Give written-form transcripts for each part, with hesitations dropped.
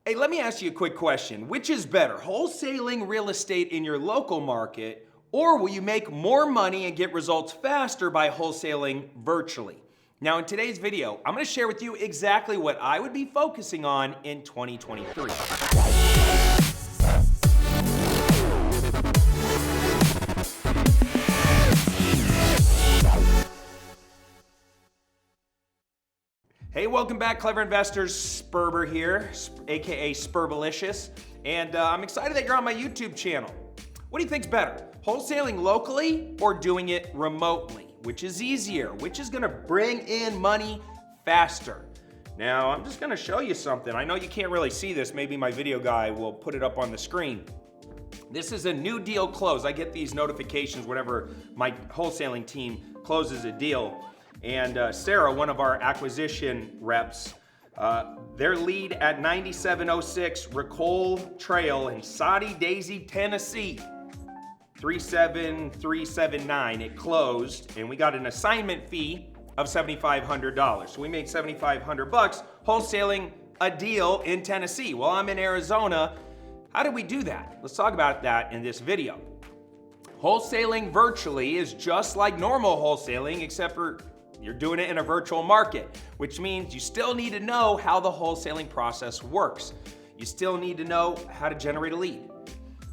Hey, let me ask you a quick question. Which is better, wholesaling real estate in your local market, or will you make more money and get results faster by wholesaling virtually? Now, in today's video, I'm gonna share with you exactly what I would be focusing on in 2023. Hey, welcome back, clever investors. Sperber here, aka Sperbalicious, and I'm excited that you're on my YouTube channel. What do you think's better, wholesaling locally or doing it remotely? Which is easier? Which is gonna bring in money faster? Now, I'm just gonna show you something. I know you can't really see this. Maybe my video guy will put it up on the screen. This is a new deal close. I get these notifications whenever my wholesaling team closes a deal. And Sarah, one of our acquisition reps, their lead at 9706 Ricole Trail in Soddy Daisy, Tennessee, 37379. It closed, and we got an assignment fee of $7,500. So we made $7,500 wholesaling a deal in Tennessee. Well, I'm in Arizona. How did we do that? Let's talk about that in this video. Wholesaling virtually is just like normal wholesaling, except for you're doing it in a virtual market, which means you still need to know how the wholesaling process works. You still need to know how to generate a lead.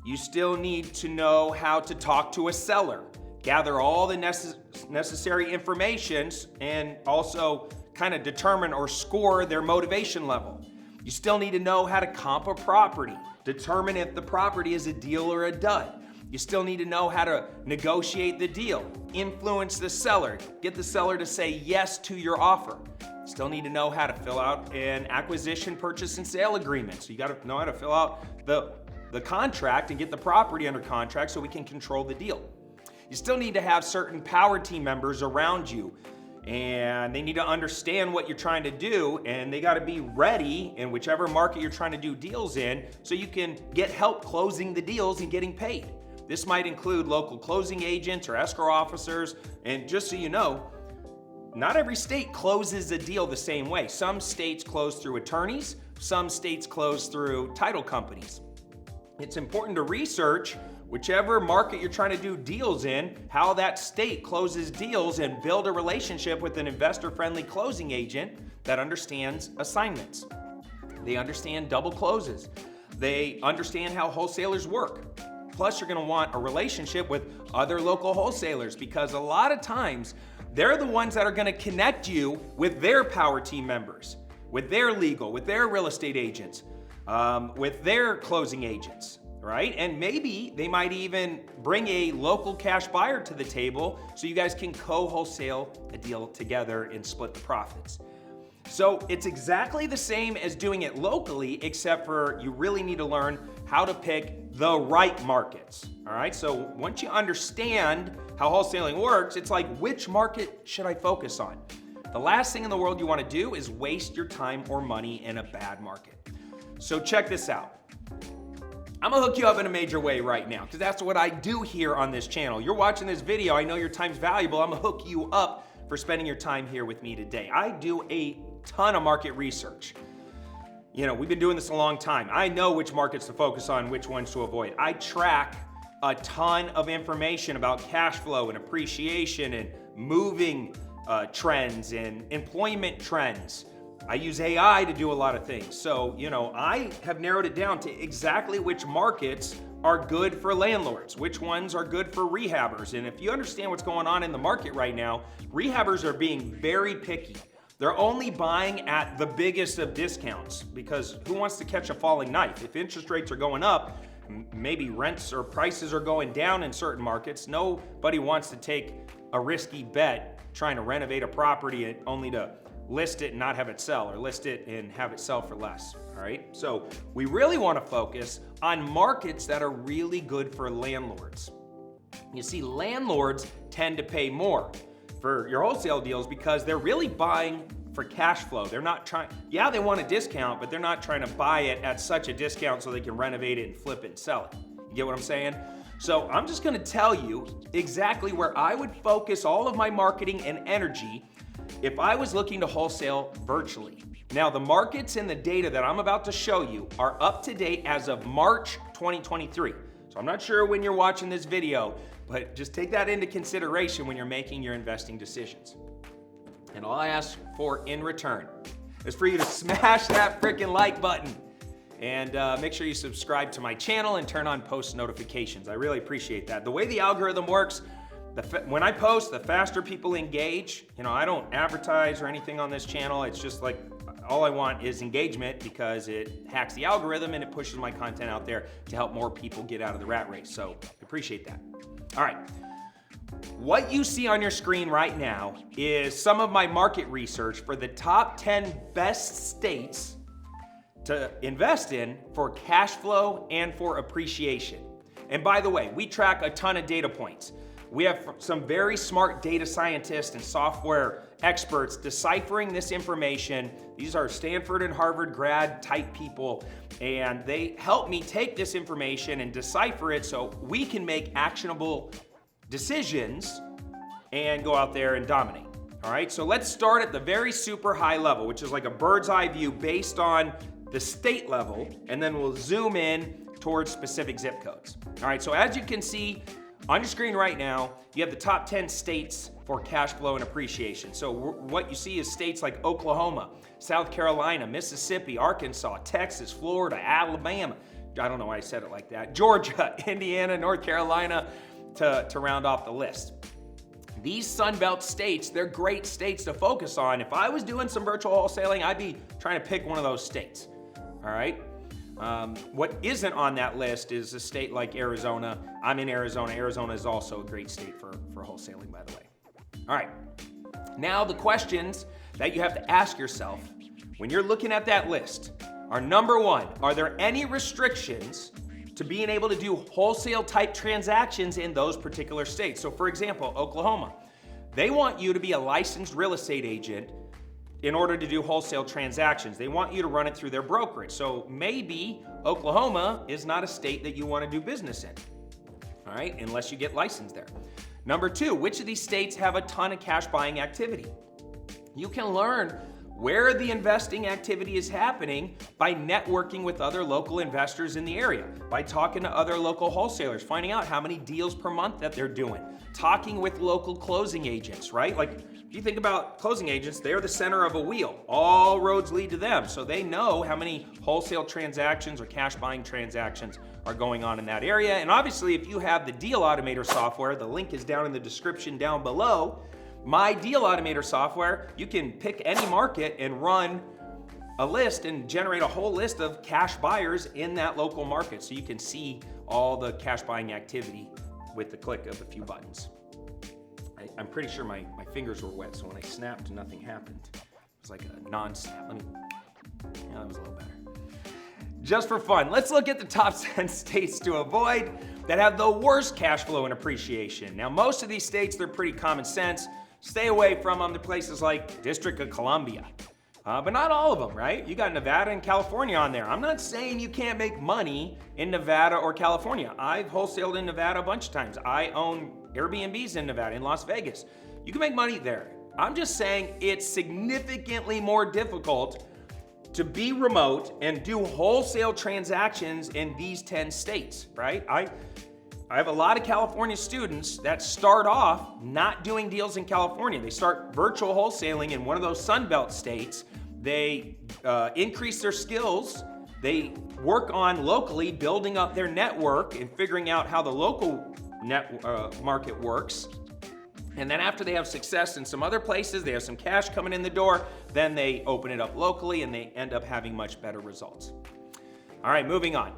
You still need to know how to talk to a seller, gather all the necessary information, and also kind of determine or score their motivation level. You still need to know how to comp a property, determine if the property is a deal or a dud. You still need to know how to negotiate the deal, influence the seller, get the seller to say yes to your offer. You still need to know how to fill out an acquisition, purchase, and sale agreement. So you gotta know how to fill out the contract and get the property under contract so we can control the deal. You still need to have certain power team members around you, and they need to understand what you're trying to do, and they gotta be ready in whichever market you're trying to do deals in so you can get help closing the deals and getting paid. This might include local closing agents or escrow officers, and just so you know, not every state closes a deal the same way. Some states close through attorneys, some states close through title companies. It's important to research whichever market you're trying to do deals in, how that state closes deals, and build a relationship with an investor-friendly closing agent that understands assignments. They understand double closes. They understand how wholesalers work. Plus, you're gonna want a relationship with other local wholesalers because a lot of times, they're the ones that are gonna connect you with their power team members, with their legal, with their real estate agents, with their closing agents, right? And maybe they might even bring a local cash buyer to the table so you guys can co-wholesale a deal together and split the profits. So it's exactly the same as doing it locally, except for you really need to learn how to pick the right markets, all right? So once you understand how wholesaling works, it's like, which market should I focus on? The last thing in the world you wanna do is waste your time or money in a bad market. So check this out. I'm gonna hook you up in a major way right now, because that's what I do here on this channel. You're watching this video, I know your time's valuable. I'm gonna hook you up for spending your time here with me today. I do a ton of market research. You know, we've been doing this a long time. I know which markets to focus on, which ones to avoid. I track a ton of information about cash flow and appreciation and moving trends and employment trends. I use AI to do a lot of things. So, you know, I have narrowed it down to exactly which markets are good for landlords, which ones are good for rehabbers. And if you understand what's going on in the market right now, rehabbers are being very picky. They're only buying at the biggest of discounts because who wants to catch a falling knife? If interest rates are going up, maybe rents or prices are going down in certain markets, nobody wants to take a risky bet trying to renovate a property only to list it and not have it sell, or list it and have it sell for less, all right? So we really want to focus on markets that are really good for landlords. You see, landlords tend to pay more for your wholesale deals because they're really buying for cash flow. They're not trying, yeah, they want a discount, but they're not trying to buy it at such a discount so they can renovate it and flip it and sell it. You get what I'm saying? So I'm just gonna tell you exactly where I would focus all of my marketing and energy if I was looking to wholesale virtually. Now, the markets and the data that I'm about to show you are up to date as of March 2023. So I'm not sure when you're watching this video, but just take that into consideration when you're making your investing decisions. And all I ask for in return is for you to smash that freaking like button and make sure you subscribe to my channel and turn on post notifications. I really appreciate that. The way the algorithm works, when I post, the faster people engage. You know, I don't advertise or anything on this channel. It's just like, all I want is engagement because it hacks the algorithm and it pushes my content out there to help more people get out of the rat race. So I appreciate that. All right. What you see on your screen right now is some of my market research for the top 10 best states to invest in for cash flow and for appreciation. And by the way, we track a ton of data points. We have some very smart data scientists and software experts deciphering this information. These are Stanford and Harvard grad type people, and they help me take this information and decipher it so we can make actionable decisions and go out there and dominate. All right, so let's start at the very super high level, which is like a bird's eye view based on the state level, and then we'll zoom in towards specific zip codes. All right, so as you can see on your screen right now, you have the top 10 states for cash flow and appreciation. So what you see is states like Oklahoma, South Carolina, Mississippi, Arkansas, Texas, Florida, Alabama. I don't know why I said it like that. Georgia, Indiana, North Carolina to round off the list. These Sunbelt states, they're great states to focus on. If I was doing some virtual wholesaling, I'd be trying to pick one of those states. All right. What isn't on that list is a state like Arizona. I'm in Arizona. Arizona is also a great state for wholesaling, by the way. All right. Now the questions that you have to ask yourself when you're looking at that list are, number one, are there any restrictions to being able to do wholesale type transactions in those particular states? So for example, Oklahoma, they want you to be a licensed real estate agent in order to do wholesale transactions. They want you to run it through their brokerage. So maybe Oklahoma is not a state that you want to do business in, all right, unless you get licensed there. Number two, which of these states have a ton of cash buying activity? You can learn where the investing activity is happening by networking with other local investors in the area, by talking to other local wholesalers, finding out how many deals per month that they're doing, talking with local closing agents, right? Like, if you think about closing agents, they're the center of a wheel. All roads lead to them. So they know how many wholesale transactions or cash buying transactions are going on in that area. And obviously, if you have the Deal Automator software, the link is down in the description down below. My Deal Automator software, you can pick any market and run a list and generate a whole list of cash buyers in that local market. So you can see all the cash buying activity with the click of a few buttons. I'm pretty sure my fingers were wet, so when I snapped, nothing happened. It was like a non-snap. Yeah, that was a little better. Just for fun, let's look at the top 10 states to avoid that have the worst cash flow and appreciation. Now, most of these states, they're pretty common sense. Stay away from them to places like District of Columbia. But not all of them, right? You got Nevada and California on there. I'm not saying you can't make money in Nevada or California. I've wholesaled in Nevada a bunch of times. I own Airbnbs in Nevada, in Las Vegas. You can make money there. I'm just saying it's significantly more difficult to be remote and do wholesale transactions in these 10 states, right? I have a lot of California students that start off not doing deals in California. They start virtual wholesaling in one of those Sunbelt states. They increase their skills. They work on locally building up their network and figuring out how the local market works. And then after they have success in some other places, they have some cash coming in the door, then they open it up locally and they end up having much better results. All right, moving on.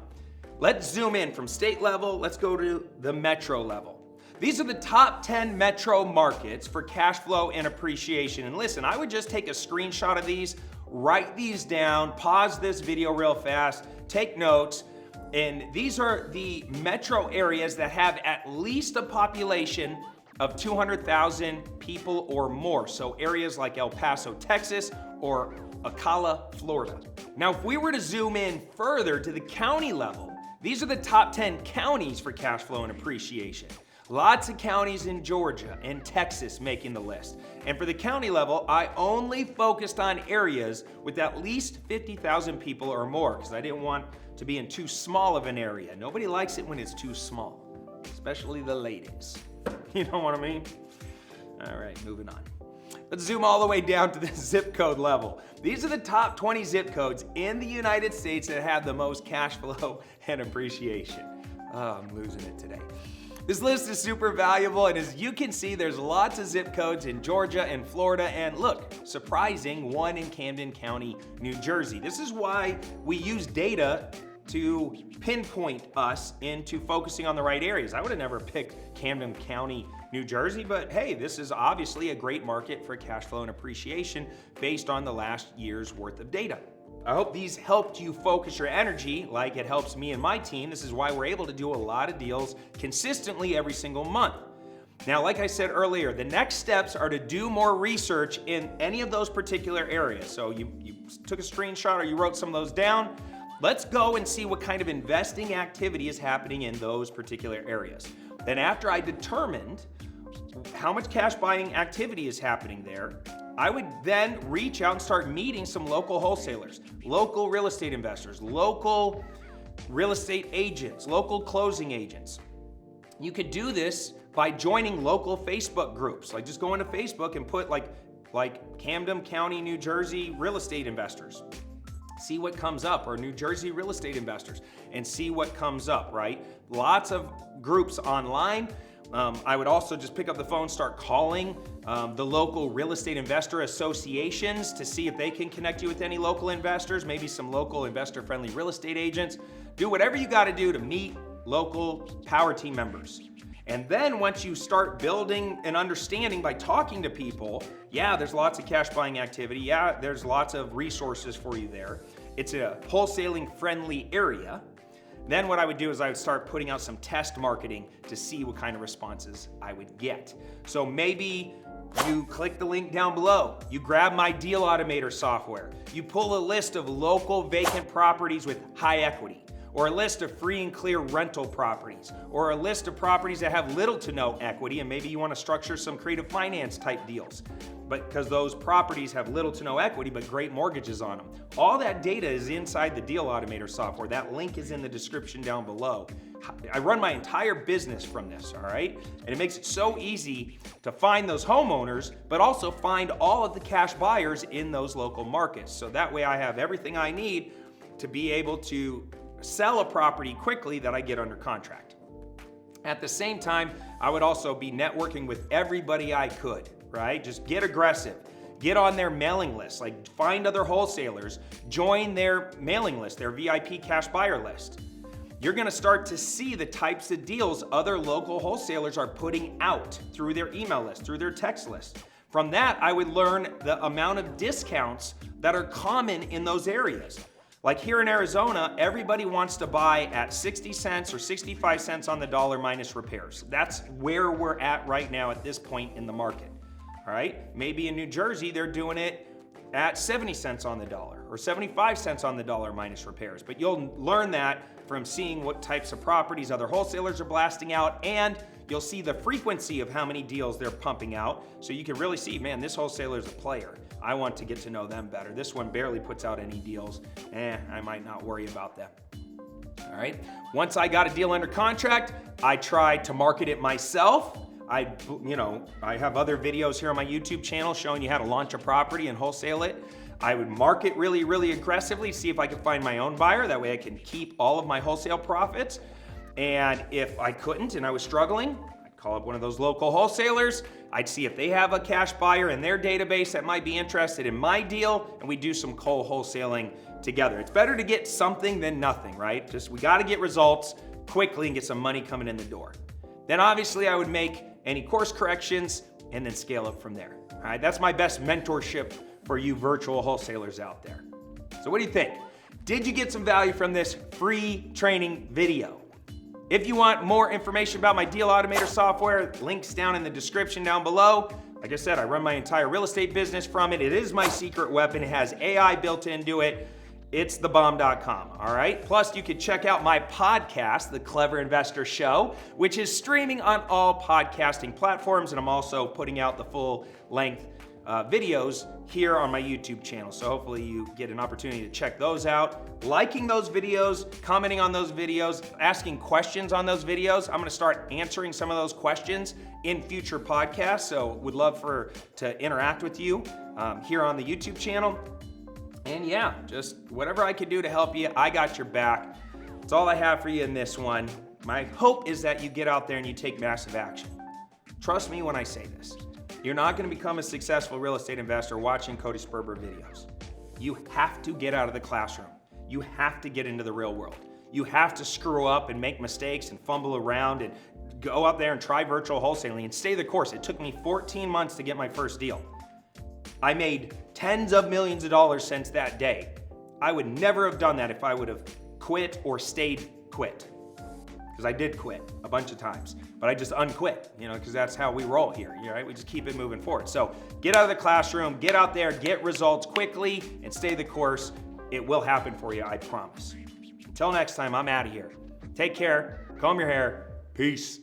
Let's zoom in from state level. Let's go to the metro level. These are the top 10 metro markets for cash flow and appreciation. And listen, I would just take a screenshot of these, write these down, pause this video real fast, take notes. And these are the metro areas that have at least a population of 200,000 people or more. So areas like El Paso, Texas, or Ocala, Florida. Now, if we were to zoom in further to the county level, these are the top 10 counties for cash flow and appreciation. Lots of counties in Georgia and Texas making the list. And for the county level, I only focused on areas with at least 50,000 people or more because I didn't want to be in too small of an area. Nobody likes it when it's too small, especially the ladies. You know what I mean? All right, moving on. Let's zoom all the way down to the zip code level. These are the top 20 zip codes in the United States that have the most cash flow and appreciation. Oh, I'm losing it today. This list is super valuable, and as you can see, there's lots of zip codes in Georgia and Florida, and look, surprising, one in Camden County, New Jersey. This is why we use data to pinpoint us into focusing on the right areas. I would have never picked Camden County, New Jersey, but hey, this is obviously a great market for cash flow and appreciation based on the last year's worth of data. I hope these helped you focus your energy like it helps me and my team. This is why we're able to do a lot of deals consistently every single month. Now, like I said earlier, the next steps are to do more research in any of those particular areas. So you took a screenshot or you wrote some of those down. Let's go and see what kind of investing activity is happening in those particular areas. Then after I determined how much cash buying activity is happening there, I would then reach out and start meeting some local wholesalers, local real estate investors, local real estate agents, local closing agents. You could do this by joining local Facebook groups. Like just go into Facebook and put like Camden County, New Jersey real estate investors. See what comes up, or New Jersey real estate investors, and see what comes up, right? Lots of groups online. I would also just pick up the phone, start calling the local real estate investor associations to see if they can connect you with any local investors, maybe some local investor-friendly real estate agents. Do whatever you got to do to meet local power team members. And then once you start building an understanding by talking to people, yeah, there's lots of cash buying activity. Yeah, there's lots of resources for you there. It's a wholesaling friendly area. Then what I would do is I would start putting out some test marketing to see what kind of responses I would get. So maybe you click the link down below, you grab my Deal Automator software, you pull a list of local vacant properties with high equity, or a list of free and clear rental properties, or a list of properties that have little to no equity, and maybe you want to structure some creative finance type deals, but because those properties have little to no equity but great mortgages on them. All that data is inside the Deal Automator software. That link is in the description down below. I run my entire business from this, all right? And it makes it so easy to find those homeowners, but also find all of the cash buyers in those local markets. So that way I have everything I need to be able to sell a property quickly that I get under contract. At the same time, I would also be networking with everybody I could, right? Just get aggressive. Get on their mailing list, like find other wholesalers, join their mailing list, their VIP cash buyer list. You're gonna start to see the types of deals other local wholesalers are putting out through their email list, through their text list. From that, I would learn the amount of discounts that are common in those areas. Like here in Arizona, everybody wants to buy at 60 cents or 65 cents on the dollar minus repairs. That's where we're at right now at this point in the market. All right, maybe in New Jersey, they're doing it at 70 cents on the dollar or 75 cents on the dollar minus repairs. But you'll learn that from seeing what types of properties other wholesalers are blasting out, and you'll see the frequency of how many deals they're pumping out. So you can really see, man, this wholesaler is a player. I want to get to know them better. This one barely puts out any deals. I might not worry about them. All right, once I got a deal under contract, I tried to market it myself. I have other videos here on my YouTube channel showing you how to launch a property and wholesale it. I would market really, really aggressively, see if I could find my own buyer. That way I can keep all of my wholesale profits. And if I couldn't and I was struggling, I'd call up one of those local wholesalers. I'd see if they have a cash buyer in their database that might be interested in my deal, and we do some co-wholesaling together. It's better to get something than nothing, right? We gotta get results quickly and get some money coming in the door. Then obviously I would make any course corrections and then scale up from there. All right, that's my best mentorship for you virtual wholesalers out there. So what do you think? Did you get some value from this free training video? If you want more information about my Deal Automator software, links down in the description down below. Like I said, I run my entire real estate business from it. It is my secret weapon. It has AI built into it. it's thebomb.com, all right? Plus, you can check out my podcast, The Clever Investor Show, which is streaming on all podcasting platforms, and I'm also putting out the full-length videos here on my YouTube channel. So hopefully you get an opportunity to check those out. Liking those videos, commenting on those videos, asking questions on those videos. I'm gonna start answering some of those questions in future podcasts, so would love to interact with you here on the YouTube channel. And yeah, just whatever I can do to help you, I got your back. That's all I have for you in this one. My hope is that you get out there and you take massive action. Trust me when I say this. You're not gonna become a successful real estate investor watching Cody Sperber videos. You have to get out of the classroom. You have to get into the real world. You have to screw up and make mistakes and fumble around and go out there and try virtual wholesaling and stay the course. It took me 14 months to get my first deal. I made tens of millions of dollars since that day. I would never have done that if I would have quit or stayed quit. Because I did quit a bunch of times, but I just unquit, because that's how we roll here, right? We just keep it moving forward. So get out of the classroom, get out there, get results quickly, and stay the course. It will happen for you, I promise. Until next time, I'm out of here. Take care, comb your hair, peace.